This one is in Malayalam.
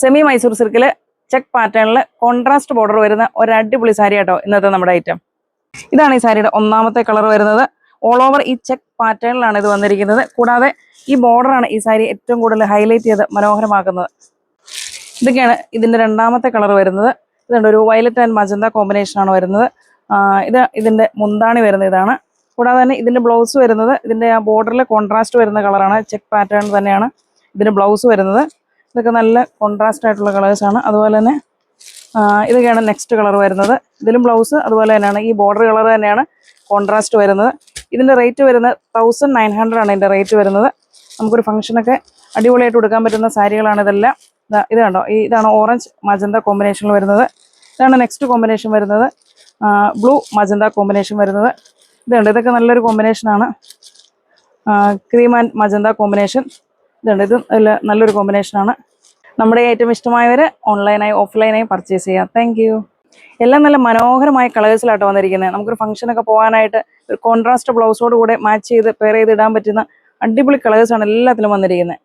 സെമി മൈസൂർ സിൽക്കിൽ ചെക്ക് പാറ്റേണിൽ കോൺട്രാസ്റ്റ് ബോർഡർ വരുന്ന ഒരു അടിപൊളി സാരി കേട്ടോ ഇന്നത്തെ നമ്മുടെ ഐറ്റം. ഇതാണ് ഈ സാരിയുടെ ഒന്നാമത്തെ കളർ വരുന്നത്. ഓൾ ഓവർ ഈ ചെക്ക് പാറ്റേണിലാണ് ഇത് വന്നിരിക്കുന്നത്. കൂടാതെ ഈ ബോർഡറാണ് ഈ സാരി ഏറ്റവും കൂടുതൽ ഹൈലൈറ്റ് ചെയ്ത് മനോഹരമാക്കുന്നത്. ഇതൊക്കെയാണ് ഇതിൻ്റെ രണ്ടാമത്തെ കളർ വരുന്നത്. ഇതുണ്ട്, ഒരു വയലറ്റ് ആൻഡ് മജന്ത കോമ്പിനേഷനാണ് വരുന്നത്. ഇതിൻ്റെ മുന്താണി വരുന്നത് ഇതാണ്. കൂടാതെ തന്നെ ഇതിൻ്റെ ബ്ലൗസ് വരുന്നത് ഇതിൻ്റെ ആ ബോർഡറിൽ കോൺട്രാസ്റ്റ് വരുന്ന കളറാണ്. ചെക്ക് പാറ്റേൺ തന്നെയാണ് ഇതിൻ്റെ ബ്ലൗസ് വരുന്നത്. ഇതൊക്കെ നല്ല കോൺട്രാസ്റ്റ് ആയിട്ടുള്ള കളേഴ്സാണ്. അതുപോലെ തന്നെ ഇതൊക്കെയാണ് നെക്സ്റ്റ് കളർ വരുന്നത്. ഇതിലും ബ്ലൗസ് അതുപോലെ തന്നെയാണ്. ഈ ബോർഡർ കളർ തന്നെയാണ് കോൺട്രാസ്റ്റ് വരുന്നത്. ഇതിൻ്റെ റേറ്റ് വരുന്നത് 1900 ആണ് ഇതിൻ്റെ റേറ്റ് വരുന്നത്. നമുക്കൊരു ഫംഗ്ഷനൊക്കെ അടിപൊളിയായിട്ട് കൊടുക്കാൻ പറ്റുന്ന സാരികളാണ് ഇതെല്ലാം. ഇത് കണ്ടോ, ഇതാണ് ഓറഞ്ച് മജന്ത കോമ്പിനേഷനിൽ വരുന്നത്. ഇതാണ് നെക്സ്റ്റ് കോമ്പിനേഷൻ വരുന്നത്, ബ്ലൂ മജന്ത കോമ്പിനേഷൻ വരുന്നത്. ഇതുണ്ട്, ഇതൊക്കെ നല്ലൊരു കോമ്പിനേഷനാണ്. Cream and magenta combination. ഇതുണ്ട്, ഇത് നല്ലൊരു കോമ്പിനേഷനാണ്. നമ്മുടെ ഏറ്റവും ഇഷ്ടമായവർ ഓൺലൈനായി ഓഫ്ലൈനായി പർച്ചേസ് ചെയ്യാം. Thank you. എല്ലാം നല്ല മനോഹരമായ കളേഴ്സിലാട്ടോ വന്നിരിക്കുന്നത്. നമുക്കൊരു ഫംഗ്ഷനൊക്കെ പോകാനായിട്ട് ഒരു കോൺട്രാസ്റ്റ് ബ്ലൗസോട് കൂടെ മാച്ച് ചെയ്ത് പെയർ ചെയ്ത് ഇടാൻ പറ്റുന്ന അടിപൊളി കളേഴ്സാണ് എല്ലാത്തിലും വന്നിരിക്കുന്നത്.